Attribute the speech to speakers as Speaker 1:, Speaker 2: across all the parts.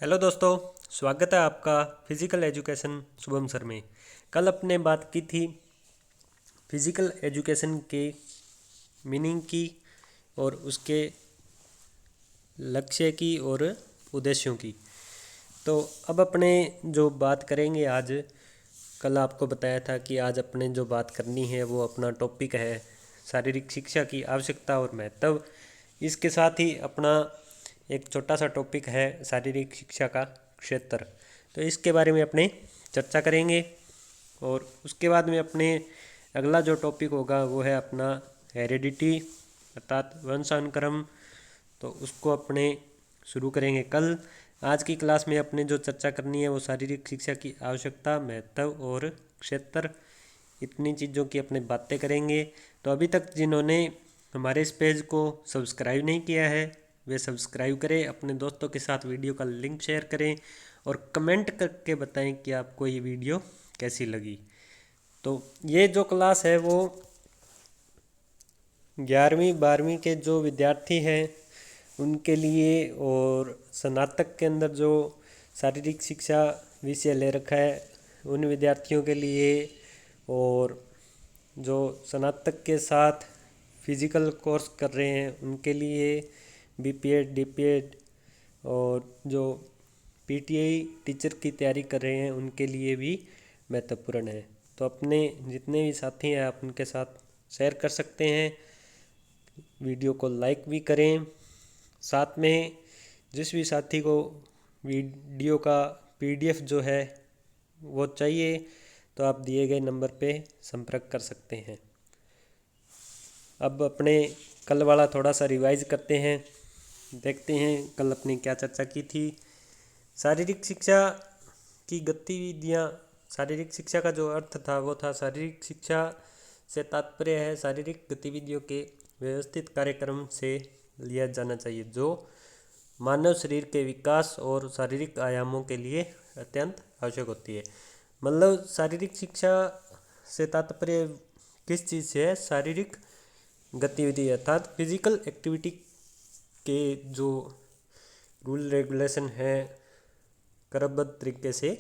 Speaker 1: Hello दोस्तों। स्वागत है आपका फिज़िकल एजुकेशन शुभम सर में। कल अपने बात की थी फिज़िकल एजुकेशन के मीनिंग की और उसके लक्ष्य की और उद्देश्यों की। तो अब अपने जो बात करेंगे आज, कल आपको बताया था कि आज अपने जो बात करनी है वो अपना टॉपिक है शारीरिक शिक्षा की आवश्यकता और महत्व। इसके साथ ही अपना एक छोटा सा टॉपिक है शारीरिक शिक्षा का क्षेत्र। तो इसके बारे में अपने चर्चा करेंगे और उसके बाद में अपने अगला जो टॉपिक होगा वो है अपना हेरिडिटी अर्थात वंशानुक्रम। तो उसको अपने शुरू करेंगे कल। आज की क्लास में अपने जो चर्चा करनी है वो शारीरिक शिक्षा की आवश्यकता, महत्व और क्षेत्र, इतनी चीज़ों की अपने बातें करेंगे। तो अभी तक जिन्होंने हमारे इस पेज को सब्सक्राइब नहीं किया है वे सब्सक्राइब करें, अपने दोस्तों के साथ वीडियो का लिंक शेयर करें और कमेंट करके बताएं कि आपको ये वीडियो कैसी लगी। तो ये जो क्लास है वो 11वीं 12वीं के जो विद्यार्थी हैं उनके लिए और स्नातक के अंदर जो शारीरिक शिक्षा विषय ले रखा है उन विद्यार्थियों के लिए, और जो स्नातक के साथ फिजिकल कोर्स कर रहे हैं उनके लिए, बीपीएड डीपीएड और जो पीटीआई टीचर की तैयारी कर रहे हैं उनके लिए भी महत्वपूर्ण है। तो अपने जितने भी साथी हैं आप उनके साथ शेयर कर सकते हैं, वीडियो को लाइक भी करें। साथ में जिस भी साथी को वीडियो का पीडीएफ जो है वो चाहिए तो आप दिए गए नंबर पे संपर्क कर सकते हैं। अब अपने कल वाला थोड़ा सा रिवाइज करते हैं, देखते हैं कल अपने क्या चर्चा की थी। शारीरिक शिक्षा की गतिविधियाँ, शारीरिक शिक्षा का जो अर्थ था वो था शारीरिक शिक्षा से तात्पर्य है शारीरिक गतिविधियों के व्यवस्थित कार्यक्रम से लिया जाना चाहिए जो मानव शरीर के विकास और शारीरिक आयामों के लिए अत्यंत आवश्यक होती है। मतलब शारीरिक शिक्षा से तात्पर्य किस चीज़ से है? शारीरिक गतिविधि अर्थात फिजिकल एक्टिविटी के जो रूल रेगुलेशन है क्रमबद्ध तरीके से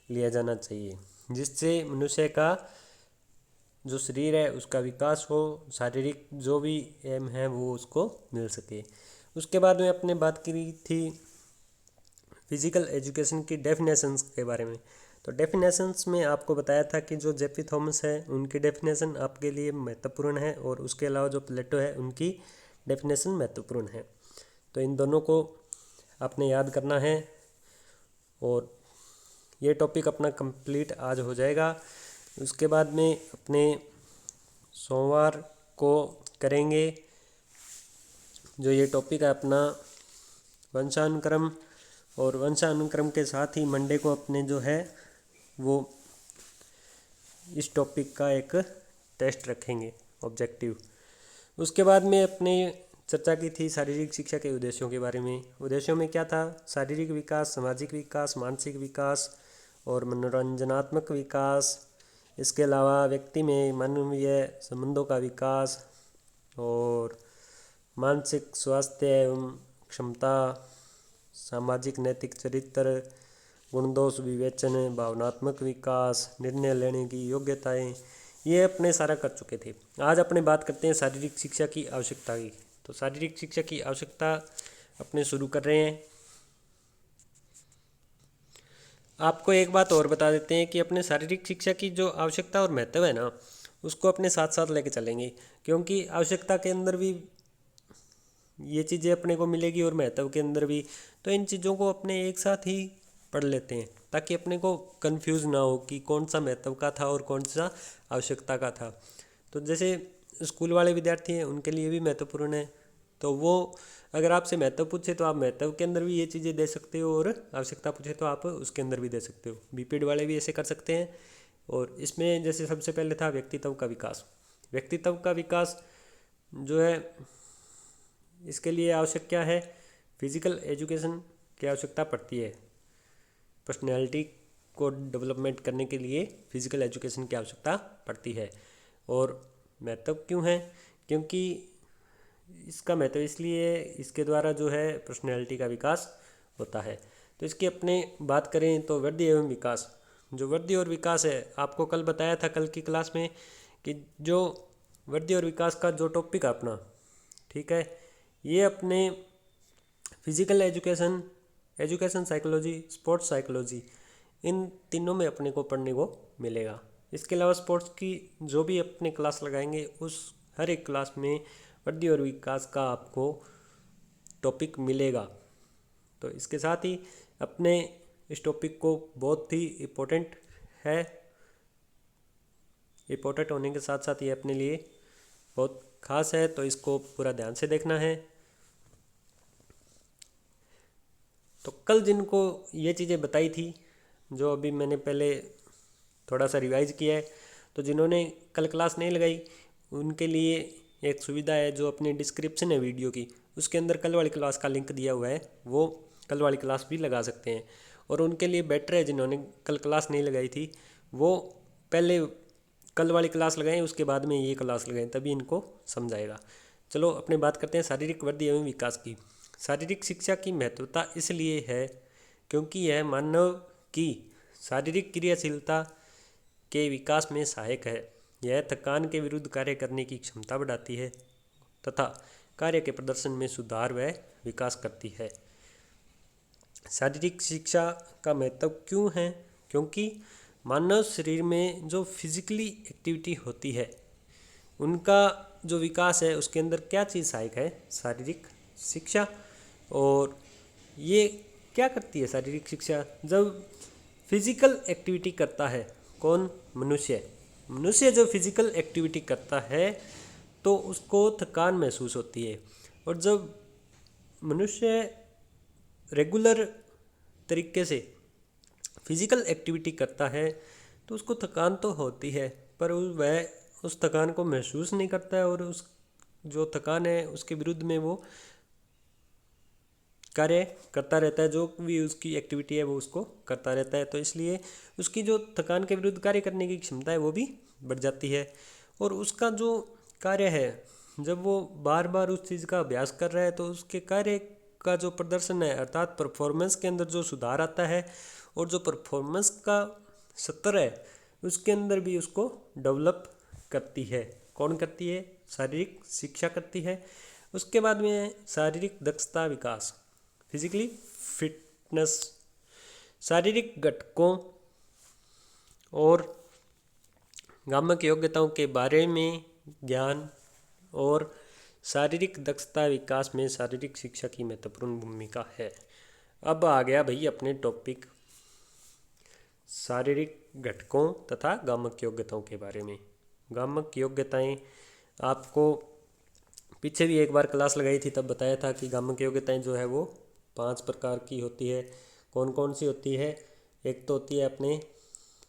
Speaker 1: लिया जाना चाहिए, जिससे मनुष्य का जो शरीर है उसका विकास हो, शारीरिक जो भी एम है वो उसको मिल सके। उसके बाद में अपने बात की थी फिजिकल एजुकेशन की डेफिनेशंस के बारे में। तो डेफिनेशंस में आपको बताया था कि जो जेपी थॉमस है उनकी डेफिनेशन आपके लिए महत्वपूर्ण है और उसके अलावा जो प्लेटो है उनकी डेफिनेशन महत्वपूर्ण है। तो इन दोनों को आपने याद करना है और ये टॉपिक अपना कंप्लीट आज हो जाएगा। उसके बाद में अपने सोमवार को करेंगे जो ये टॉपिक है अपना वंशानुक्रम, और वंशानुक्रम के साथ ही मंडे को अपने जो है वो इस टॉपिक का एक टेस्ट रखेंगे ऑब्जेक्टिव। उसके बाद में अपने चर्चा की थी शारीरिक शिक्षा के उद्देश्यों के बारे में। उद्देश्यों में क्या था? शारीरिक विकास, सामाजिक विकास, मानसिक विकास और मनोरंजनात्मक विकास। इसके अलावा व्यक्ति में मानवीय संबंधों का विकास और मानसिक स्वास्थ्य एवं क्षमता, सामाजिक नैतिक चरित्र, गुण दोष विवेचन, भावनात्मक विकास, निर्णय लेने की योग्यताएं, ये अपने सारा कर चुके थे। आज अपने बात करते हैं शारीरिक शिक्षा की आवश्यकता की। तो शारीरिक शिक्षा की आवश्यकता अपने शुरू कर रहे हैं। आपको एक बात और बता देते हैं कि अपने शारीरिक शिक्षा की जो आवश्यकता और महत्व है ना उसको अपने साथ साथ लेके चलेंगे, क्योंकि आवश्यकता के अंदर भी ये चीज़ें अपने को मिलेगी और महत्व के अंदर भी। तो इन चीज़ों को अपने एक साथ ही पढ़ लेते हैं ताकि अपने को कंफ्यूज ना हो कि कौन सा महत्व का था और कौन सा आवश्यकता का था। तो जैसे स्कूल वाले विद्यार्थी हैं उनके लिए भी महत्वपूर्ण है, तो वो अगर आपसे महत्व पूछे तो आप महत्व के अंदर भी ये चीज़ें दे सकते हो और आवश्यकता पूछे तो आप उसके अंदर भी दे सकते हो। बीपीएड वाले भी ऐसे कर सकते हैं। और इसमें जैसे सबसे पहले था व्यक्तित्व का विकास। व्यक्तित्व का विकास जो है इसके लिए आवश्यक क्या है? फिजिकल एजुकेशन की आवश्यकता पड़ती है। पर्सनैलिटी को डेवलपमेंट करने के लिए फिजिकल एजुकेशन की आवश्यकता पड़ती है। और महत्व क्यों है? क्योंकि इसका महत्व इसलिए है, इसके द्वारा जो है पर्सनैलिटी का विकास होता है। तो इसकी अपने बात करें तो वृद्धि एवं विकास, जो वृद्धि और विकास है, आपको कल बताया था कल की क्लास में कि जो वृद्धि और विकास का जो टॉपिक है अपना, ठीक है, ये अपने physical education, education psychology, sports psychology, इन तीनों में अपने को पढ़ने को मिलेगा। इसके अलावा स्पोर्ट्स की जो भी अपने क्लास लगाएंगे उस हर एक क्लास में वृद्धि और विकास का आपको टॉपिक मिलेगा। तो इसके साथ ही अपने इस टॉपिक को बहुत ही इम्पोर्टेंट है, इम्पोर्टेंट होने के साथ साथ ये अपने लिए बहुत खास है, तो इसको पूरा ध्यान से देखना है। तो कल जिनको ये चीज़ें बताई थी, जो अभी मैंने पहले थोड़ा सा रिवाइज किया है, तो जिन्होंने कल क्लास नहीं लगाई उनके लिए एक सुविधा है, जो अपनी डिस्क्रिप्शन है वीडियो की, उसके अंदर कल वाली क्लास का लिंक दिया हुआ है, वो कल वाली क्लास भी लगा सकते हैं। और उनके लिए बेटर है जिन्होंने कल क्लास नहीं लगाई थी, वो पहले कल वाली क्लास लगाएं, उसके बाद में ये क्लास लगाएं, तभी इनको समझाएगा। चलो अपने बात करते हैं शारीरिक वृद्धि एवं विकास की। शारीरिक शिक्षा की महत्वता इसलिए है क्योंकि यह मानव की शारीरिक क्रियाशीलता के विकास में सहायक है। यह थकान के विरुद्ध कार्य करने की क्षमता बढ़ाती है तथा कार्य के प्रदर्शन में सुधार व विकास करती है। शारीरिक शिक्षा का महत्व क्यों है? क्योंकि मानव शरीर में जो फिजिकली एक्टिविटी होती है उनका जो विकास है उसके अंदर क्या चीज़ सहायक है? शारीरिक शिक्षा। और ये क्या करती है शारीरिक शिक्षा? जब फिजिकल एक्टिविटी करता है कौन? मनुष्य। मनुष्य जब फिजिकल एक्टिविटी करता है तो उसको थकान महसूस होती है, और जब मनुष्य रेगुलर तरीके से फिजिकल एक्टिविटी करता है तो उसको थकान तो होती है, पर वह उस थकान को महसूस नहीं करता है, और उस जो थकान है उसके विरुद्ध में वो कार्य करता रहता है, जो भी उसकी एक्टिविटी है वो उसको करता रहता है। तो इसलिए उसकी जो थकान के विरुद्ध कार्य करने की क्षमता है वो भी बढ़ जाती है, और उसका जो कार्य है जब वो बार बार उस चीज़ का अभ्यास कर रहा है तो उसके कार्य का जो प्रदर्शन है अर्थात परफॉर्मेंस के अंदर जो सुधार आता है, और जो परफॉर्मेंस का स्तर है उसके अंदर भी उसको डेवलप करती है। कौन करती है? शारीरिक शिक्षा करती है। उसके बाद में शारीरिक दक्षता विकास, फिजिकली फिटनेस, शारीरिक घटकों और गामक योग्यताओं के बारे में ज्ञान और शारीरिक दक्षता विकास में शारीरिक शिक्षा की महत्वपूर्ण भूमिका है। अब आ गया भाई अपने टॉपिक शारीरिक घटकों तथा गामक योग्यताओं के बारे में। गामक योग्यताएं आपको पीछे भी एक बार क्लास लगाई थी, तब बताया था कि गामक योग्यताएं जो है वो 5 प्रकार की होती है। कौन कौन सी होती है? एक तो होती है अपने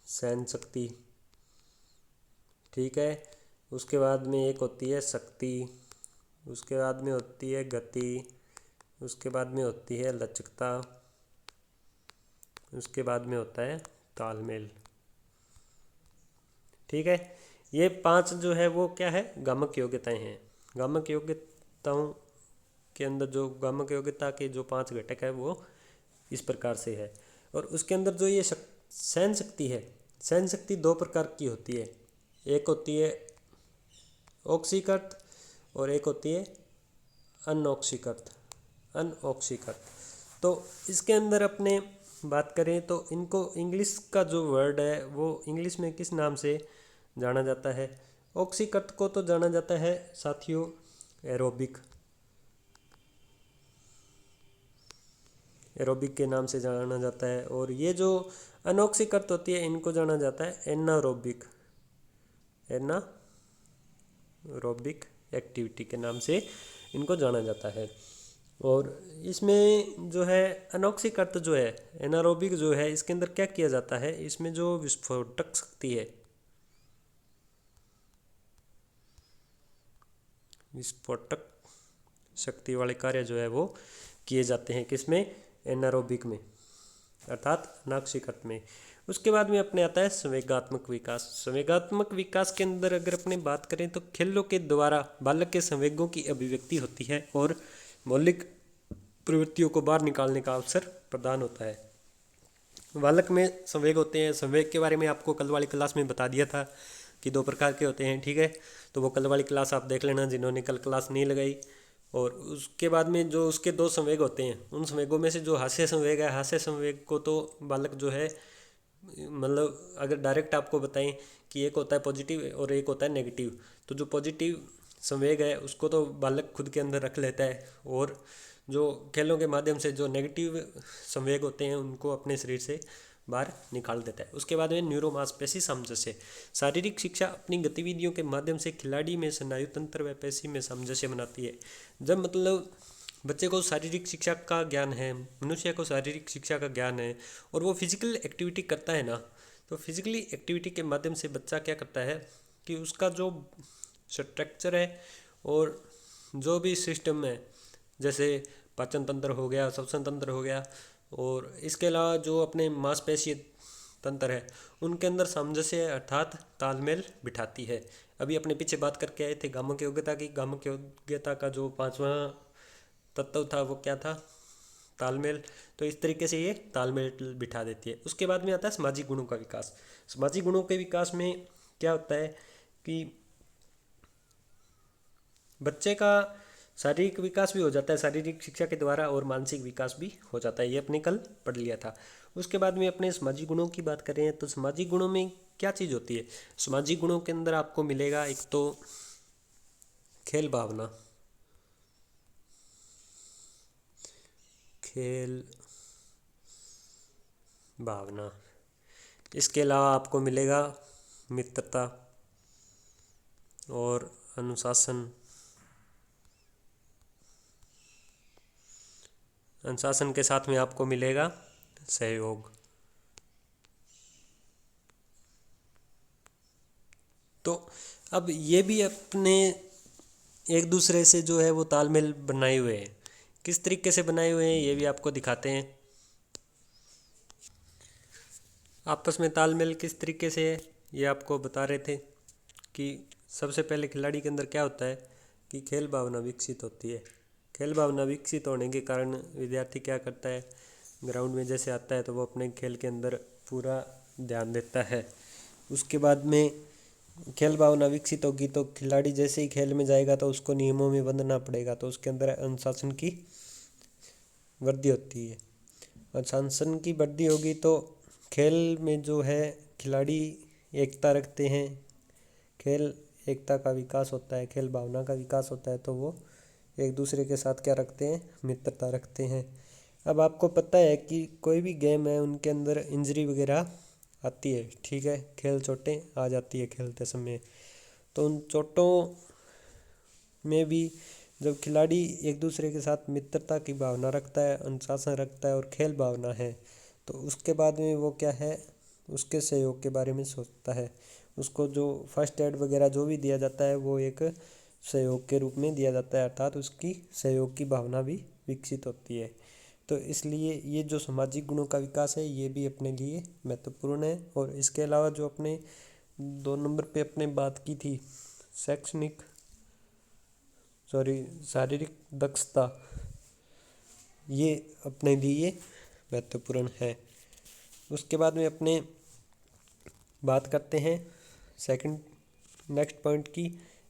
Speaker 1: सहन शक्ति, ठीक है। उसके बाद में एक होती है शक्ति, उसके बाद में होती है गति, उसके बाद में होती है लचकता, उसके बाद में होता है तालमेल, ठीक है। ये 5 जो है वो क्या है? गामक योग्यताएं हैं। गामक योग्यताओं के अंदर जो गामक योग्यता के जो 5 घटक है वो इस प्रकार से है। और उसके अंदर जो ये सहन शक्ति है, सहन शक्ति 2 प्रकार की होती है। एक होती है ऑक्सीकृत और एक होती है अनऑक्सीकृत। अनऑक्सीकृत तो इसके अंदर अपने बात करें तो इनको इंग्लिश का जो वर्ड है वो इंग्लिश में किस नाम से जाना जाता है? ऑक्सीकृत को तो जाना जाता है साथियों एरोबिक, एरोबिक के नाम से जाना जाता है। और ये जो अनऑक्सीकृत होती है इनको जाना जाता है एनारोबिक, एनारोबिक एक्टिविटी के नाम से इनको जाना जाता है। और इसमें जो है अनऑक्सीकृत जो है एनारोबिक जो है इसके अंदर क्या किया जाता है? इसमें जो विस्फोटक शक्ति है, विस्फोटक शक्ति वाले कार्य जो है वो किए जाते हैं किसमें? एनारोबिक में अर्थात अनऑक्सीकृत में। उसके बाद में अपने आता है संवेगात्मक विकास। संवेगात्मक विकास के अंदर अगर अपने बात करें तो खेलों के द्वारा बालक के संवेगों की अभिव्यक्ति होती है और मौलिक प्रवृत्तियों को बाहर निकालने का अवसर प्रदान होता है। बालक में संवेग होते हैं। संवेग के बारे में आपको कल वाली क्लास में बता दिया था कि 2 प्रकार के होते हैं, ठीक है। तो वो कल वाली क्लास आप देख लेना जिन्होंने कल क्लास नहीं लगाई। और उसके बाद में जो उसके 2 संवेग होते हैं, उन संवेगों में से जो हास्य संवेग है, हास्य संवेग को तो बालक जो है, मतलब अगर डायरेक्ट आपको बताएं कि एक होता है पॉजिटिव और एक होता है नेगेटिव, तो जो पॉजिटिव संवेग है उसको तो बालक खुद के अंदर रख लेता है, और जो खेलों के माध्यम से जो नेगेटिव संवेग होते हैं उनको अपने शरीर से बाहर निकाल देता है। उसके बाद में न्यूरोमांसपेशी सामंजस्य। शारीरिक शिक्षा अपनी गतिविधियों के माध्यम से खिलाड़ी में स्नायु तंत्र व पेशी में सामंजस्य बनाती है। जब मतलब बच्चे को शारीरिक शिक्षा का ज्ञान है, मनुष्य को शारीरिक शिक्षा का ज्ञान है, और वो फिजिकल एक्टिविटी करता है ना, तो फिजिकली एक्टिविटी के माध्यम से बच्चा क्या करता है कि उसका जो स्ट्रक्चर है और जो भी सिस्टम है, जैसे पाचन तंत्र हो गया, श्वसन तंत्र हो गया, और इसके अलावा जो अपने मांसपेशीय तंत्र है, उनके अंदर सामंजस्य अर्थात तालमेल बिठाती है। अभी अपने पीछे बात करके आए थे गामक योग्यता की। गामक योग्यता का जो 5वां तत्व था वो क्या था? तालमेल। तो इस तरीके से ये तालमेल बिठा देती है। उसके बाद में आता है सामाजिक गुणों का विकास। सामाजिक गुणों के विकास में क्या होता है कि बच्चे का शारीरिक विकास भी हो जाता है शारीरिक शिक्षा के द्वारा, और मानसिक विकास भी हो जाता है। ये अपने कल पढ़ लिया था। उसके बाद में अपने सामाजिक गुणों की बात करें तो सामाजिक गुणों में क्या चीज़ होती है? सामाजिक गुणों के अंदर आपको मिलेगा एक तो खेल भावना, खेल भावना। इसके अलावा आपको मिलेगा मित्रता और अनुशासन। अनुशासन के साथ में आपको मिलेगा सहयोग। तो अब ये भी अपने एक दूसरे से जो है वो तालमेल बनाए हुए हैं। किस तरीके से बनाए हुए हैं ये भी आपको दिखाते हैं। आपस में तालमेल किस तरीके से है ये आपको बता रहे थे कि सबसे पहले खिलाड़ी के अंदर क्या होता है कि खेल भावना विकसित होती है। खेल भावना विकसित होने के कारण विद्यार्थी क्या करता है, ग्राउंड में जैसे आता है तो वो अपने खेल के अंदर पूरा ध्यान देता है। उसके बाद में खेल भावना विकसित होगी तो खिलाड़ी जैसे ही खेल में जाएगा तो उसको नियमों में बंधना पड़ेगा, तो उसके अंदर अनुशासन की वृद्धि होती है। अनुशासन की वृद्धि होगी तो खेल में जो है खिलाड़ी एकता रखते हैं, खेल एकता का विकास होता है, खेल भावना का विकास होता है, तो वो एक दूसरे के साथ क्या रखते हैं, मित्रता रखते हैं। अब आपको पता है कि कोई भी गेम है उनके अंदर इंजरी वगैरह आती है, ठीक है, खेल चोटें आ जाती है खेलते समय। तो उन चोटों में भी जब खिलाड़ी एक दूसरे के साथ मित्रता की भावना रखता है, अनुशासन रखता है और खेल भावना है, तो उसके बाद में वो क्या है, उसके सहयोग के बारे में सोचता है। उसको जो फर्स्ट एड वगैरह जो भी दिया जाता है वो एक सहयोग के रूप में दिया जाता है, अर्थात उसकी सहयोग की भावना भी विकसित होती है। तो इसलिए ये जो सामाजिक गुणों का विकास है ये भी अपने लिए महत्वपूर्ण है। और इसके अलावा जो अपने 2 नंबर पे अपने बात की थी शारीरिक दक्षता, ये अपने लिए महत्वपूर्ण है। उसके बाद में अपने बात करते हैं नेक्स्ट पॉइंट की,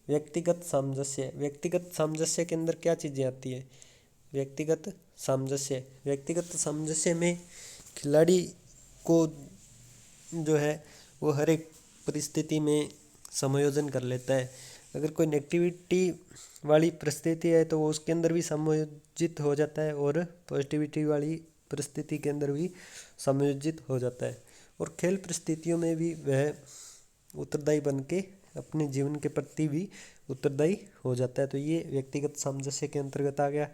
Speaker 1: व्यक्तिगत सामंजस्य। व्यक्तिगत सामंजस्य के अंदर क्या चीज़ें आती है? व्यक्तिगत सामंजस्य में खिलाड़ी को जो है वो हर एक परिस्थिति में समायोजन कर लेता है। अगर कोई नेगेटिविटी वाली परिस्थिति है तो वो उसके अंदर भी समायोजित हो जाता है, और पॉजिटिविटी वाली परिस्थिति के अंदर भी समायोजित हो जाता है। और खेल परिस्थितियों में भी वह उत्तरदायी बन के अपने जीवन के प्रति भी उत्तरदायी हो जाता है। तो ये व्यक्तिगत सामंजस्य के अंतर्गत आ गया।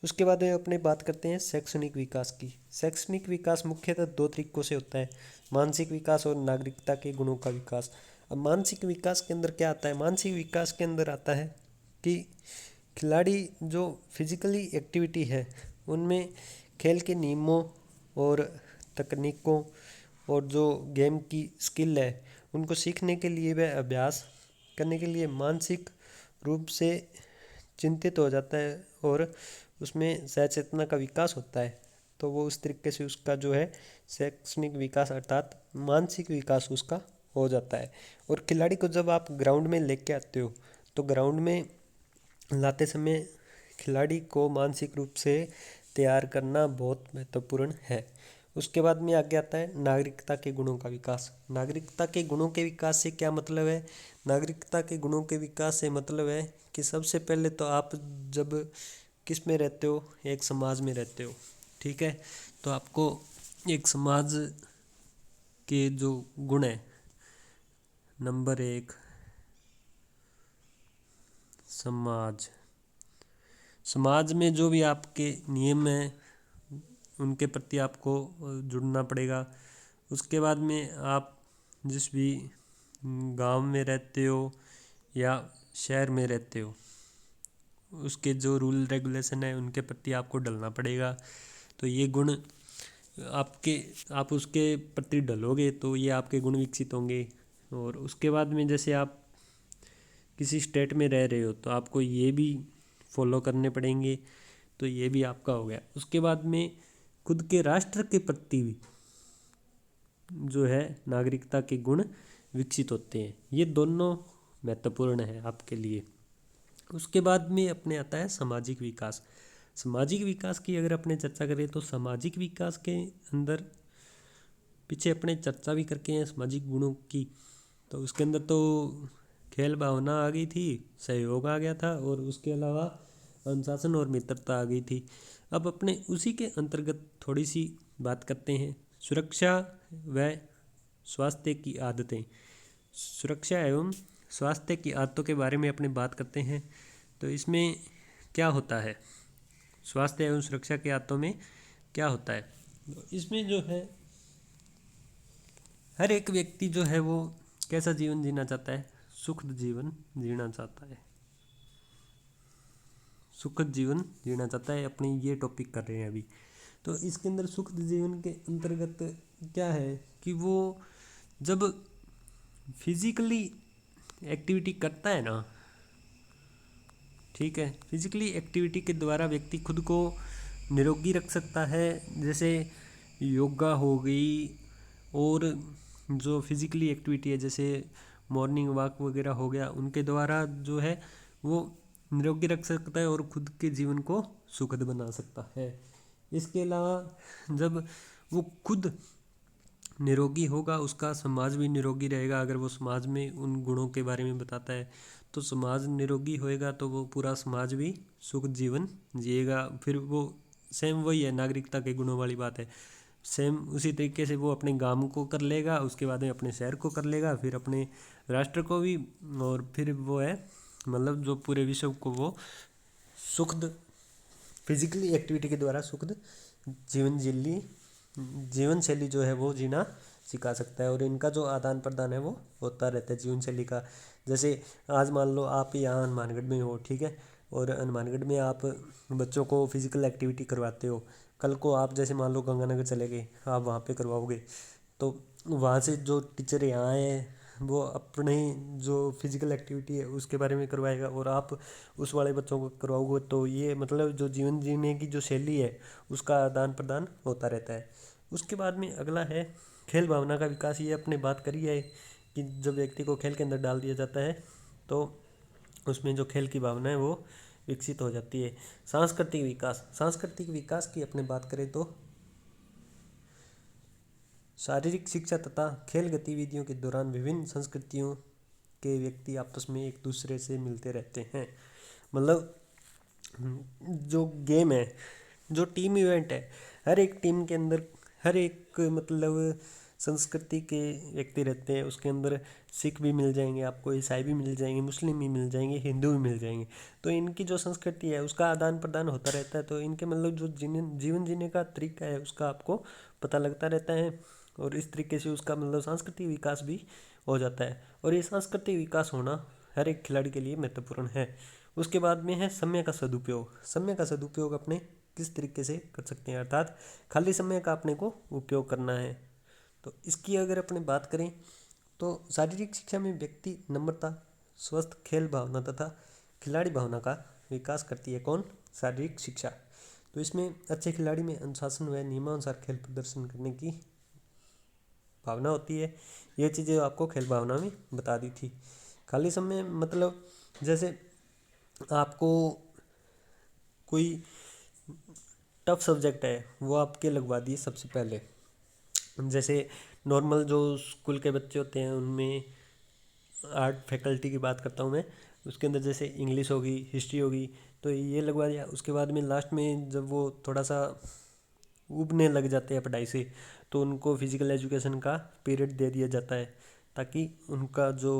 Speaker 1: उसके बाद में अपने बात करते हैं शैक्षणिक विकास की। शैक्षणिक विकास मुख्यतः 2 तरीकों से होता है, मानसिक विकास और नागरिकता के गुणों का विकास। अब मानसिक विकास के अंदर क्या आता है? मानसिक विकास के अंदर आता है कि खिलाड़ी जो फिजिकली एक्टिविटी है उनमें खेल के नियमों और तकनीकों और जो गेम की स्किल है उनको सीखने के लिए वह अभ्यास करने के लिए मानसिक रूप से चिंतित हो जाता है, और उसमें सहचेतना का विकास होता है, तो वो उस तरीके से उसका जो है शैक्षणिक विकास अर्थात मानसिक विकास उसका हो जाता है। और खिलाड़ी को जब आप ग्राउंड में लेके आते हो तो ग्राउंड में लाते समय खिलाड़ी को मानसिक रूप से तैयार करना बहुत महत्वपूर्ण है। उसके बाद में आगे आता है नागरिकता के गुणों का विकास। नागरिकता के गुणों के विकास से क्या मतलब है? नागरिकता के गुणों के विकास से मतलब है कि सबसे पहले तो आप जब किस में रहते हो, एक समाज में रहते हो, ठीक है, तो आपको एक समाज के जो गुण है, नंबर एक समाज, समाज में जो भी आपके नियम हैं उनके प्रति आपको जुड़ना पड़ेगा। उसके बाद में आप जिस भी गांव में रहते हो या शहर में रहते हो उसके जो रूल रेगुलेशन है उनके प्रति आपको ढलना पड़ेगा। तो ये गुण आपके आप उसके प्रति ढलोगे तो ये आपके गुण विकसित होंगे। और उसके बाद में जैसे आप किसी स्टेट में रह रहे हो तो आपको ये भी फॉलो करने पड़ेंगे, तो ये भी आपका हो गया। उसके बाद में खुद के राष्ट्र के प्रति भी जो है नागरिकता के गुण विकसित होते हैं। ये दोनों महत्वपूर्ण है आपके लिए। उसके बाद में अपने आता है सामाजिक विकास। सामाजिक विकास की अगर अपने चर्चा करें तो सामाजिक विकास के अंदर पीछे अपने चर्चा भी करके हैं सामाजिक गुणों की। तो उसके अंदर तो खेल भावना आ गई थी, सहयोग आ गया था और उसके अलावा अनुशासन और मित्रता आ गई थी। अब अपने उसी के अंतर्गत थोड़ी सी बात करते हैं सुरक्षा व स्वास्थ्य की आदतें। सुरक्षा एवं स्वास्थ्य की आदतों के बारे में अपने बात करते हैं। तो इसमें क्या होता है, स्वास्थ्य एवं सुरक्षा की आदतों में क्या होता है? इसमें जो है हर एक व्यक्ति जो है वो कैसा जीवन जीना चाहता है? सुखद जीवन जीना चाहता है, सुखद जीवन जीना चाहता है। अपने ये टॉपिक कर रहे हैं अभी। तो इसके अंदर सुखद जीवन के अंतर्गत क्या है कि वो जब फिजिकली एक्टिविटी करता है ना, ठीक है, फिजिकली एक्टिविटी के द्वारा व्यक्ति खुद को निरोगी रख सकता है। जैसे योगा हो गई और जो फिजिकली एक्टिविटी है जैसे मॉर्निंग वॉक वगैरह हो गया, उनके द्वारा जो है वो निरोगी रख सकता है और खुद के जीवन को सुखद बना सकता है। इसके अलावा जब वो खुद निरोगी होगा उसका समाज भी निरोगी रहेगा। अगर वो समाज में उन गुणों के बारे में बताता है तो समाज निरोगी होएगा तो वो पूरा समाज भी सुख जीवन जिएगा। फिर वो सेम वही है, नागरिकता के गुणों वाली बात है। सेम उसी तरीके से वो अपने गांव को कर लेगा, उसके बाद में अपने शहर को कर लेगा, फिर अपने राष्ट्र को भी, और फिर वो है मतलब जो पूरे विश्व को वो सुखद फिजिकली एक्टिविटी के द्वारा सुखद जीवन जीवन शैली जो है वो जीना सिखा सकता है। और इनका जो आदान प्रदान है वो होता रहता है जीवन शैली का। जैसे आज मान लो आप यहाँ हनुमानगढ़ में हो, ठीक है, और हनुमानगढ़ में आप बच्चों को फिजिकल एक्टिविटी करवाते हो। कल को आप जैसे मान लो गंगानगर चले गए, आप वहाँ पे करवाओगे, तो वहाँ से जो टीचर यहाँ आए वो अपने जो फिजिकल एक्टिविटी है उसके बारे में करवाएगा और आप उस वाले बच्चों को करवाओगे। तो ये मतलब जो जीवन जीने की जो शैली है उसका आदान प्रदान होता रहता है। उसके बाद में अगला है खेल भावना का विकास। ये अपने बात करी है कि जब व्यक्ति को खेल के अंदर डाल दिया जाता है तो उसमें जो खेल की भावना है वो विकसित हो जाती है। सांस्कृतिक विकास, सांस्कृतिक विकास की अपने बात करें तो शारीरिक शिक्षा तथा खेल गतिविधियों के दौरान विभिन्न संस्कृतियों के व्यक्ति आपस में एक दूसरे से मिलते रहते हैं। मतलब जो गेम है, जो टीम इवेंट है, हर एक टीम के अंदर हर एक मतलब संस्कृति के व्यक्ति रहते हैं। उसके अंदर सिख भी मिल जाएंगे आपको, ईसाई भी मिल जाएंगे, मुस्लिम भी मिल जाएंगे, हिंदू भी मिल जाएंगे। तो इनकी जो संस्कृति है उसका आदान प्रदान होता रहता है। तो इनके मतलब जो जीवन जीने का तरीका है उसका आपको पता लगता रहता है और इस तरीके से उसका मतलब सांस्कृतिक विकास भी हो जाता है। और ये सांस्कृतिक विकास होना हर एक खिलाड़ी के लिए महत्वपूर्ण है। उसके बाद में है समय का सदुपयोग। समय का सदुपयोग अपने किस तरीके से कर सकते हैं, अर्थात खाली समय का अपने को उपयोग करना है। तो इसकी अगर अपने बात करें तो शारीरिक शिक्षा में व्यक्ति नम्रता, स्वस्थ खेल भावना तथा खिलाड़ी भावना का विकास करती है। कौन? शारीरिक शिक्षा। तो इसमें अच्छे खिलाड़ी में अनुशासन व नियमानुसार खेल प्रदर्शन करने की भावना होती है। ये चीज़ें आपको खेल भावना में बता दी थी। खाली समय मतलब जैसे आपको कोई टफ सब्जेक्ट है वो आपके लगवा दिए सबसे पहले। जैसे नॉर्मल जो स्कूल के बच्चे होते हैं उनमें आर्ट फैकल्टी की बात करता हूँ मैं, उसके अंदर जैसे इंग्लिश होगी, हिस्ट्री होगी, तो ये लगवा दिया। उसके बाद में लास्ट में जब वो थोड़ा सा उबने लग जाते हैं पढ़ाई से, तो उनको फिजिकल एजुकेशन का पीरियड दे दिया जाता है, ताकि उनका जो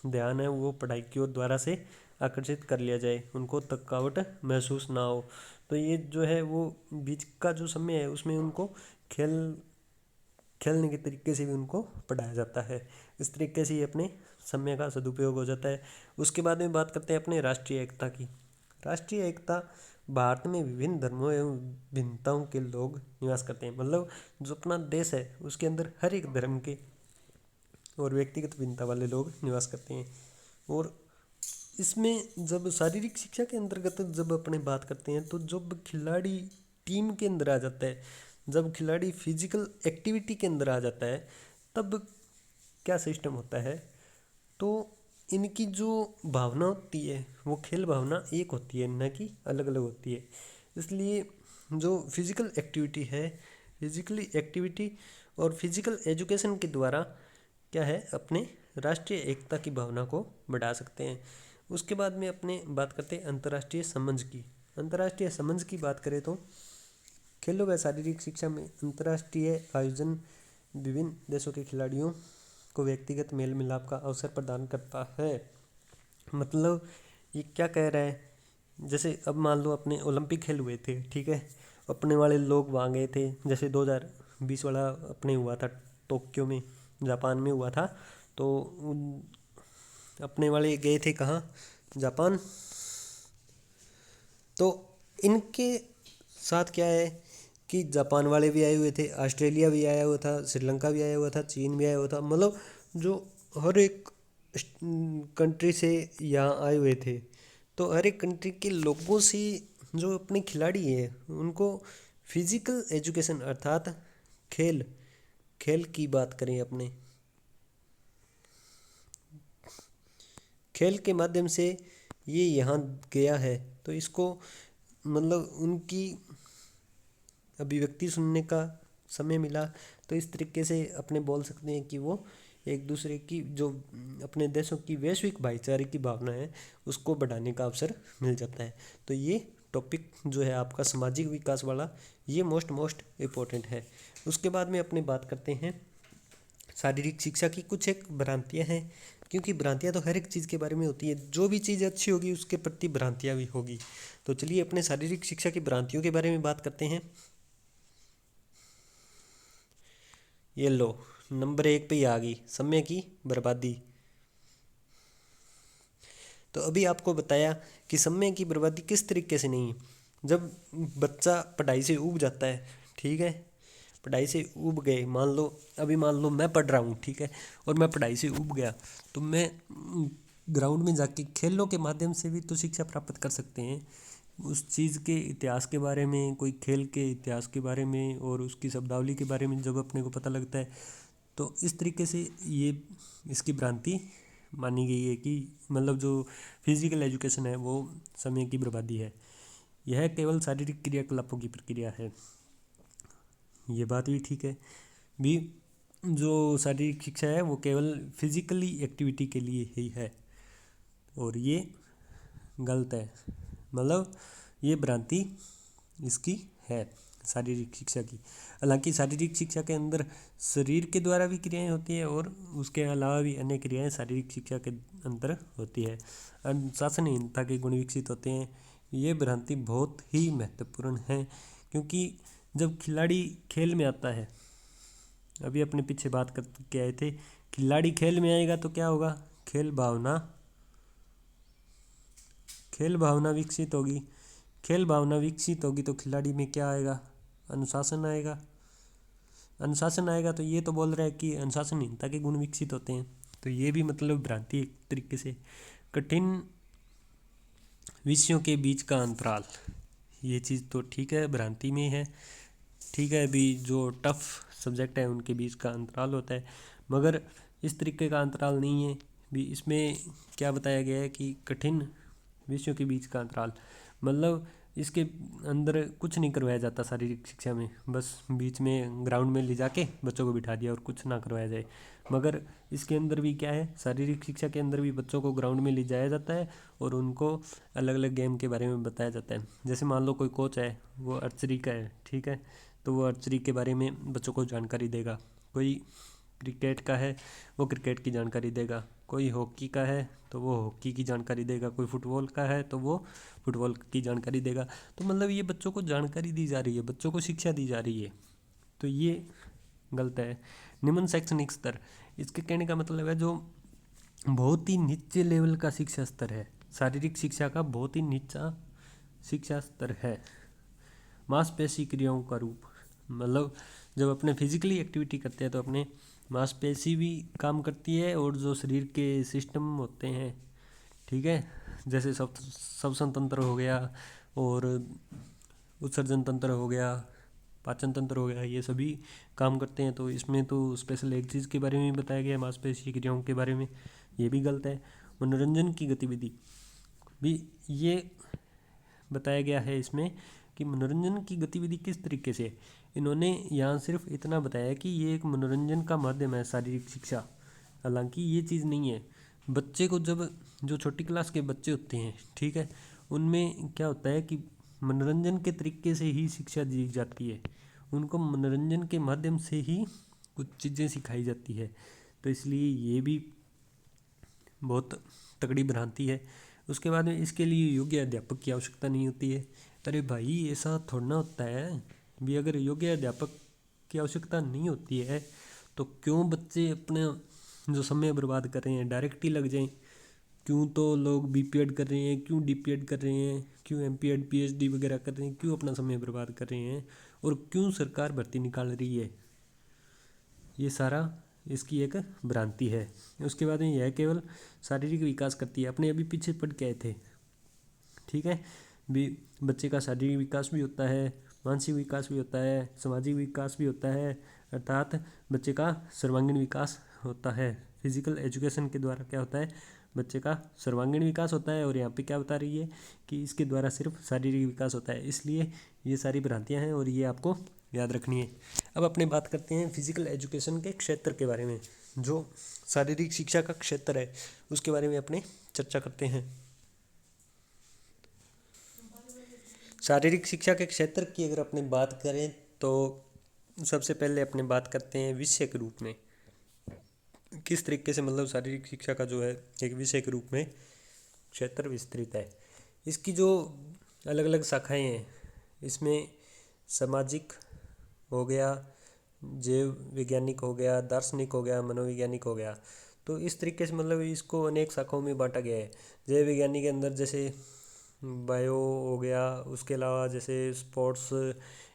Speaker 1: ध्यान है वो पढ़ाई की ओर दोबारा से आकर्षित कर लिया जाए, उनको थकावट महसूस ना हो। तो ये जो है वो बीच का जो समय है उसमें उनको खेलने के तरीके से भी उनको पढ़ाया जाता है। इस तरीके से ये अपने समय का सदुपयोग हो जाता है। उसके बाद में बात करते हैं अपने राष्ट्रीय एकता की। राष्ट्रीय एकता भारत में विभिन्न धर्मों एवं भिन्नताओं के लोग निवास करते हैं। मतलब जो अपना देश है उसके अंदर हर एक धर्म के और व्यक्तिगत भिन्नता वाले लोग निवास करते हैं। और इसमें जब शारीरिक शिक्षा के अंतर्गत जब अपने बात करते हैं तो जब खिलाड़ी टीम के अंदर आ जाता है, जब खिलाड़ी फिजिकल एक्टिविटी के अंदर आ जाता है, तब क्या सिस्टम होता है, तो इनकी जो भावना होती है वो खेल भावना एक होती है, न कि अलग अलग होती है। इसलिए जो फिजिकल एक्टिविटी है, फिजिकली एक्टिविटी और फिजिकल एजुकेशन के द्वारा क्या है, अपने राष्ट्रीय एकता की भावना को बढ़ा सकते हैं। उसके बाद में अपने बात करते हैं अंतर्राष्ट्रीय समझ की। अंतर्राष्ट्रीय समझ की बात करें तो खेलों व शारीरिक शिक्षा में अंतर्राष्ट्रीय आयोजन विभिन्न देशों के खिलाड़ियों को व्यक्तिगत मेल मिलाप का अवसर प्रदान करता है। मतलब ये क्या कह रहा है, जैसे अब मान लो अपने ओलंपिक खेल हुए थे, ठीक है, अपने वाले लोग वहाँ गए थे, जैसे 2020 वाला अपने हुआ था टोक्यो में, जापान में हुआ था, तो अपने वाले गए थे कहाँ, जापान। तो इनके साथ क्या है कि जापान वाले भी आए हुए थे, ऑस्ट्रेलिया भी आया हुआ था, श्रीलंका भी आया हुआ था, चीन भी आया हुआ था। मतलब जो हर एक कंट्री से यहाँ आए हुए थे, तो हर एक कंट्री के लोगों से जो अपने खिलाड़ी हैं उनको फिजिकल एजुकेशन अर्थात खेल खेल की बात करें, अपने खेल के माध्यम से ये यहाँ गया है, तो इसको मतलब उनकी अभिव्यक्ति सुनने का समय मिला। तो इस तरीके से अपने बोल सकते हैं कि वो एक दूसरे की जो अपने देशों की वैश्विक भाईचारे की भावना है उसको बढ़ाने का अवसर मिल जाता है। तो ये टॉपिक जो है आपका सामाजिक विकास वाला, ये मोस्ट इम्पोर्टेंट है। उसके बाद में अपने बात करते हैं शारीरिक शिक्षा की। कुछ एक भ्रांतियाँ हैं, क्योंकि भ्रांतियाँ तो हर एक चीज़ के बारे में होती है, जो भी चीज़ अच्छी होगी उसके प्रति भ्रांतियाँ भी होगी। तो चलिए अपने शारीरिक शिक्षा की भ्रांतियों के बारे में बात करते हैं। ये लो, नंबर 1 पे ही आ गई, समय की बर्बादी। तो अभी आपको बताया कि समय की बर्बादी किस तरीके से नहीं है। जब बच्चा पढ़ाई से ऊब जाता है, ठीक है, पढ़ाई से ऊब गए, मान लो अभी मान लो मैं पढ़ रहा हूँ, ठीक है, और मैं पढ़ाई से ऊब गया, तो मैं ग्राउंड में जाके खेलों के माध्यम से भी तो शिक्षा प्राप्त कर सकते हैं। उस चीज़ के इतिहास के बारे में, कोई खेल के इतिहास के बारे में और उसकी शब्दावली के बारे में जब अपने को पता लगता है, तो इस तरीके से ये इसकी भ्रांति मानी गई है कि मतलब जो फिजिकल एजुकेशन है वो समय की बर्बादी है, यह केवल शारीरिक क्रियाकलापों की प्रक्रिया है। ये बात भी ठीक है भी, जो शारीरिक शिक्षा है वो केवल फिजिकली एक्टिविटी के लिए ही है, और ये गलत है। मतलब ये भ्रांति इसकी है शारीरिक शिक्षा की। हालांकि शारीरिक शिक्षा के अंदर शरीर के द्वारा भी क्रियाएं होती है और उसके अलावा भी अन्य क्रियाएं शारीरिक शिक्षा के अंदर होती है। अनुशासनहीनता के गुण विकसित होते हैं। ये भ्रांति बहुत ही महत्वपूर्ण है, क्योंकि जब खिलाड़ी खेल में आता है, अभी अपने पीछे बात करके आए थे, खिलाड़ी खेल में आएगा तो क्या होगा, खेल भावना विकसित होगी। खेल भावना विकसित होगी तो खिलाड़ी में क्या आएगा, अनुशासन आएगा। अनुशासन आएगा तो ये तो बोल रहा है कि अनुशासनहीनता के गुण विकसित होते हैं। तो ये भी मतलब भ्रांति एक तरीके से। कठिन विषयों के बीच का अंतराल, ये चीज़ तो ठीक है, भ्रांति में है। ठीक है, अभी जो टफ सब्जेक्ट है उनके बीच का अंतराल होता है, मगर इस तरीके का अंतराल नहीं है। भी इसमें क्या बताया गया है कि कठिन विषयों के बीच का अंतराल, मतलब इसके अंदर कुछ नहीं करवाया जाता शारीरिक शिक्षा में, बस बीच में ग्राउंड में ले जाके बच्चों को बिठा दिया और कुछ ना करवाया जाए। मगर इसके अंदर भी क्या है, शारीरिक शिक्षा के अंदर भी बच्चों को ग्राउंड में ले जाया जाता है और उनको अलग अलग गेम के बारे में बताया जाता है। जैसे मान लो कोई कोच है, वो आर्चरी का है, ठीक है, तो वो आर्चरी के बारे में बच्चों को जानकारी देगा। कोई क्रिकेट का है, वो क्रिकेट की जानकारी देगा। कोई हॉकी का है तो वो हॉकी की जानकारी देगा। कोई फुटबॉल का है तो वो फुटबॉल की जानकारी देगा। तो मतलब ये बच्चों को जानकारी दी जा रही है, बच्चों को शिक्षा दी जा रही है, तो ये गलत है। निम्न शैक्षणिक स्तर, इसके कहने का मतलब है जो बहुत ही नीचे लेवल का शिक्षा स्तर है, शारीरिक शिक्षा का बहुत ही नीचा शिक्षा स्तर है। मांसपेशी क्रियाओं का रूप, मतलब जब अपने फिजिकली एक्टिविटी करते हैं तो अपने मांसपेशी भी काम करती है और जो शरीर के सिस्टम होते हैं, ठीक है, जैसे श्वसन तंत्र हो गया और उत्सर्जन तंत्र हो गया, पाचन तंत्र हो गया, ये सभी काम करते हैं। तो इसमें तो स्पेशल एक चीज़ के बारे में भी बताया गया है, मांसपेशी क्रियाओं के बारे में, ये भी गलत है। मनोरंजन की गतिविधि भी ये बताया गया है इसमें कि मनोरंजन की गतिविधि किस तरीके से, इन्होंने यहाँ सिर्फ इतना बताया कि ये एक मनोरंजन का माध्यम है शारीरिक शिक्षा, हालांकि ये चीज़ नहीं है। बच्चे को जब, जो छोटी क्लास के बच्चे होते हैं, ठीक है, उनमें क्या होता है कि मनोरंजन के तरीके से ही शिक्षा दी जाती है, उनको मनोरंजन के माध्यम से ही कुछ चीज़ें सिखाई जाती है। तो इसलिए ये भी बहुत तगड़ी भ्रांति है। उसके बाद में इसके लिए योग्य अध्यापक की आवश्यकता नहीं होती है। अरे भाई, ऐसा थोड़ा ना होता है भी। अगर योग्य अध्यापक की आवश्यकता नहीं होती है तो क्यों बच्चे अपने जो समय बर्बाद कर रहे हैं डायरेक्ट ही लग जाएं? क्यों तो लोग बीपीएड कर रहे हैं, क्यों डीपीएड कर रहे हैं, क्यों एमपीएड पीएचडी वगैरह कर रहे हैं, क्यों अपना समय बर्बाद कर रहे हैं, और क्यों सरकार भर्ती निकाल रही है? ये सारा इसकी एक भ्रांति है। उसके बाद में यह केवल शारीरिक विकास करती है, अपने अभी पीछे पढ़ के आए थे, ठीक है, भी बच्चे का शारीरिक विकास भी होता है, मानसिक विकास भी होता है, सामाजिक विकास भी होता है, अर्थात बच्चे का सर्वांगीण विकास होता है। फिजिकल एजुकेशन के द्वारा क्या होता है, बच्चे का सर्वांगीण विकास होता है, और यहाँ पे क्या बता रही है कि इसके द्वारा सिर्फ शारीरिक विकास होता है। इसलिए ये सारी भ्रांतियाँ हैं और ये आपको याद रखनी है। अब अपने बात करते हैं फिजिकल एजुकेशन के क्षेत्र के बारे में, जो शारीरिक शिक्षा का क्षेत्र है उसके बारे में अपने चर्चा करते हैं। शारीरिक शिक्षा के क्षेत्र की अगर अपनी बात करें तो सबसे पहले अपने बात करते हैं विषय के रूप में, किस तरीके से मतलब शारीरिक शिक्षा का जो है एक विषय के रूप में क्षेत्र विस्तृत है। इसकी जो अलग अलग शाखाएं हैं, इसमें सामाजिक हो गया, जैव वैज्ञानिक हो गया, दार्शनिक हो गया, मनोवैज्ञानिक हो गया। तो इस तरीके से मतलब इसको अनेक शाखाओं में बांटा गया है। जैव विज्ञानी के अंदर जैसे बायो हो गया, उसके अलावा जैसे स्पोर्ट्स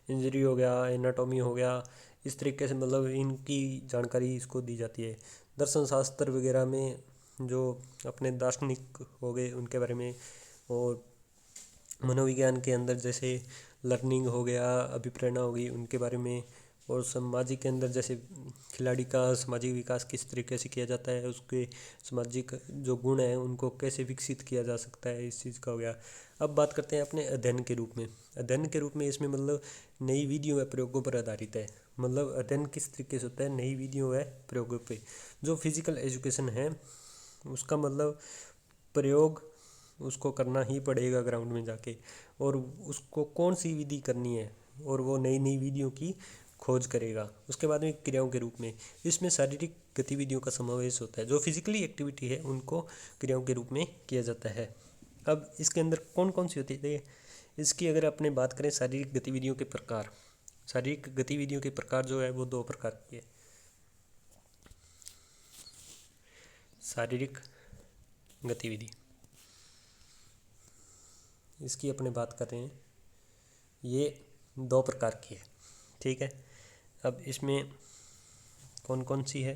Speaker 1: इंजरी हो गया, एनाटॉमी हो गया, इस तरीके से मतलब इनकी जानकारी इसको दी जाती है। दर्शन शास्त्र वगैरह में जो अपने दार्शनिक हो गए उनके बारे में, और मनोविज्ञान के अंदर जैसे लर्निंग हो गया, अभिप्रेरणा हो गई, उनके बारे में, और सामाजिक के अंदर जैसे खिलाड़ी का सामाजिक विकास किस तरीके से किया जाता है, उसके सामाजिक जो गुण हैं उनको कैसे विकसित किया जा सकता है, इस चीज़ का हो गया। अब बात करते हैं अपने अध्ययन के रूप में। अध्ययन के रूप में इसमें मतलब नई विधियों व प्रयोगों पर आधारित है। मतलब अध्ययन किस तरीके से होता है, नई विधियों व प्रयोगों पे। जो फिजिकल एजुकेशन है उसका मतलब प्रयोग उसको करना ही पड़ेगा ग्राउंड में जाके, और उसको कौन सी विधि करनी है, और वो नई नई विधियों की खोज करेगा। उसके बाद में क्रियाओं के रूप में इसमें शारीरिक गतिविधियों का समावेश होता है। जो फिजिकली एक्टिविटी है उनको क्रियाओं के रूप में किया जाता है। अब इसके अंदर कौन कौन सी होती है, इसकी अगर अपने बात करें शारीरिक गतिविधियों के प्रकार, शारीरिक गतिविधियों के प्रकार जो है वो दो प्रकार की है। शारीरिक गतिविधि, इसकी अपने बात कर रहे हैं, ये दो प्रकार की है, ठीक है। अब इसमें कौन कौन सी है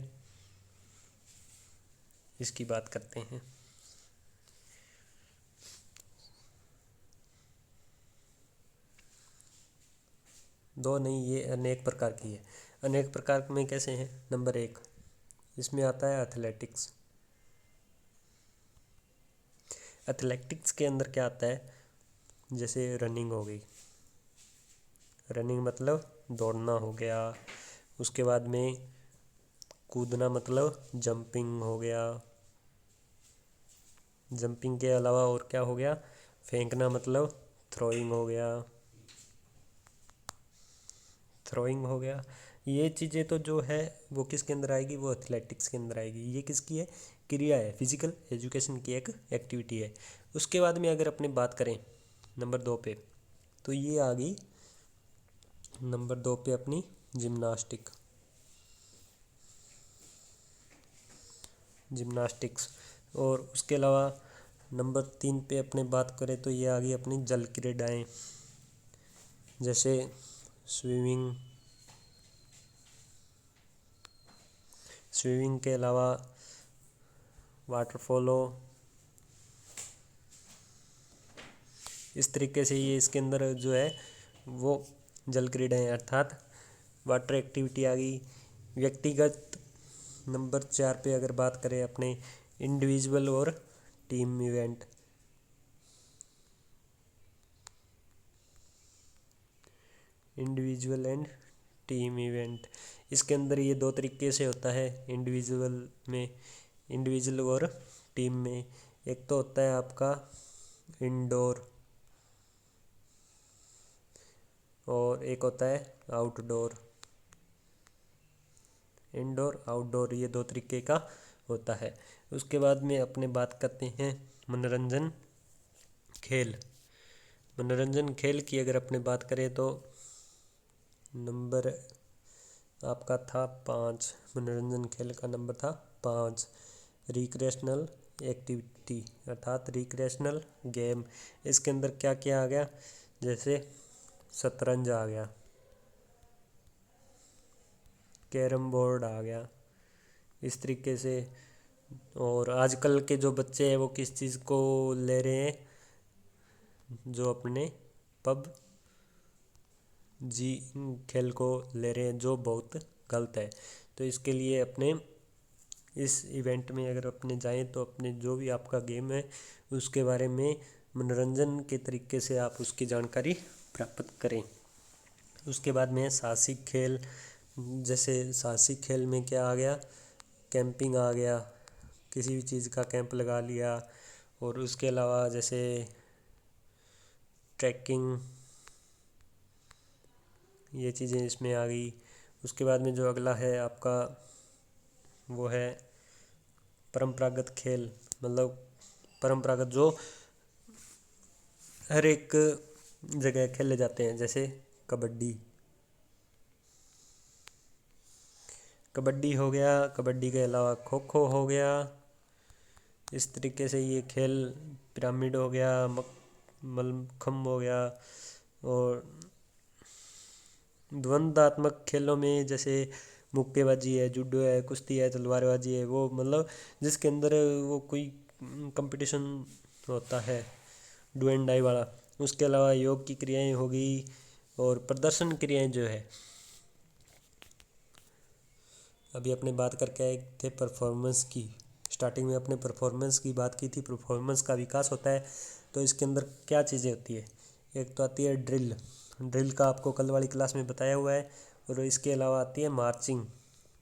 Speaker 1: इसकी बात करते हैं। दो नहीं, ये अनेक प्रकार की है। अनेक प्रकार में कैसे हैं? नंबर 1 इसमें आता है एथलेटिक्स। एथलेटिक्स के अंदर क्या आता है? जैसे रनिंग हो गई, रनिंग मतलब दौड़ना हो गया। उसके बाद में कूदना मतलब जंपिंग हो गया। जंपिंग के अलावा और क्या हो गया? फेंकना मतलब थ्रोइंग हो गया। थ्रोइंग हो गया। ये चीज़ें तो जो है वो किसके अंदर आएगी? वो एथलेटिक्स के अंदर आएगी। ये किसकी है? क्रिया है, फिजिकल एजुकेशन की एक एक्टिविटी है। उसके बाद में अगर अपने बात करें नंबर 2 पे, तो ये आ गई नंबर 2 पे अपनी जिम्नास्टिक। जिम्नास्टिक्स। और उसके अलावा नंबर 3 पे अपने बात करें तो ये आ गई अपनी जल क्रीडाएँ, जैसे स्विमिंग। स्विमिंग के अलावा वाटर पोलो। इस तरीके से ये इसके अंदर जो है वो जल क्रीडाएँ अर्थात वाटर एक्टिविटी आ गई। व्यक्तिगत नंबर 4 पे अगर बात करें अपने इंडिविजुअल और team event. Individual and team event, इसके अंदर ये दो तरीके से होता है। इंडिविजुअल में, इंडिविजुअल और टीम में। एक तो होता है आपका इंडोर और एक होता है आउटडोर। इंडोर आउटडोर ये दो तरीके का होता है। उसके बाद में अपने बात करते हैं मनोरंजन खेल। मनोरंजन खेल की अगर अपने बात करें तो नंबर आपका था 5। मनोरंजन खेल का नंबर था 5। रिक्रिएशनल एक्टिविटी अर्थात रिक्रिएशनल गेम। इसके अंदर क्या क्या आ गया? जैसे शतरंज आ गया, कैरम बोर्ड आ गया, इस तरीके से। और आजकल के जो बच्चे हैं वो किस चीज़ को ले रहे हैं? जो अपने पब जी खेल को ले रहे हैं, जो बहुत गलत है। तो इसके लिए अपने इस इवेंट में अगर अपने जाएं तो अपने जो भी आपका गेम है उसके बारे में मनोरंजन के तरीके से आप उसकी जानकारी प्राप्त करें। उसके बाद में साहसिक खेल। जैसे साहसिक खेल में क्या आ गया? कैंपिंग आ गया, किसी भी चीज़ का कैंप लगा लिया। और उसके अलावा जैसे ट्रैकिंग, ये चीज़ें इसमें आ गई। उसके बाद में जो अगला है आपका वो है परंपरागत खेल। मतलब परंपरागत जो हर एक जगह खेले जाते हैं, जैसे कबड्डी। कबड्डी हो गया, कबड्डी के अलावा खो खो हो गया। इस तरीके से ये खेल, पिरामिड हो गया, मलखम्ब हो गया। और द्वंद्वात्मक खेलों में जैसे मुक्केबाजी है, जूडो है, कुश्ती है, तलवारबाजी है, वो मतलब जिसके अंदर वो कोई कंपटीशन होता है, डू एंड डाई वाला। उसके अलावा योग की क्रियाएं हो गई और प्रदर्शन क्रियाएं जो है। अभी अपने बात करके आए थे परफॉर्मेंस की। स्टार्टिंग में अपने परफॉर्मेंस की बात की थी, परफॉर्मेंस का विकास होता है। तो इसके अंदर क्या चीज़ें होती है? एक तो आती है ड्रिल। ड्रिल का आपको कल वाली क्लास में बताया हुआ है। और इसके अलावा आती है मार्चिंग।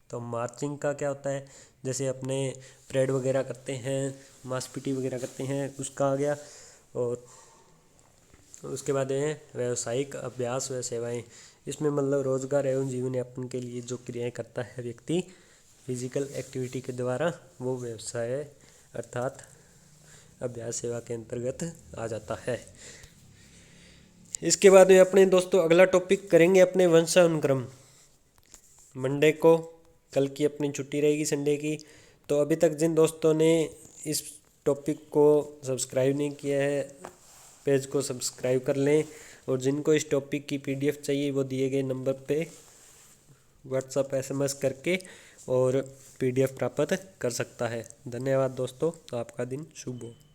Speaker 1: तो मार्चिंग का क्या होता है? जैसे अपने परेड वगैरह करते हैं, मास पीटी वगैरह करते हैं, उसका आ गया। और उसके बाद है व्यावसायिक अभ्यास व सेवाएं। इसमें मतलब रोजगार एवं जीवन यापन के लिए जो क्रियाएं करता है व्यक्ति फिजिकल एक्टिविटी के द्वारा, वो व्यवसाय अर्थात अभ्यास सेवा के अंतर्गत आ जाता है। इसके बाद में अपने दोस्तों अगला टॉपिक करेंगे अपने वंशानुक्रम। मंडे को कल की अपनी छुट्टी रहेगी, संडे की। तो अभी तक जिन दोस्तों ने इस टॉपिक को सब्सक्राइब नहीं किया है, पेज को सब्सक्राइब कर लें। और जिनको इस टॉपिक की पीडीएफ चाहिए वो दिए गए नंबर पे व्हाट्सएप एसएमएस करके और पीडीएफ प्राप्त कर सकता है। धन्यवाद दोस्तों, आपका दिन शुभ हो।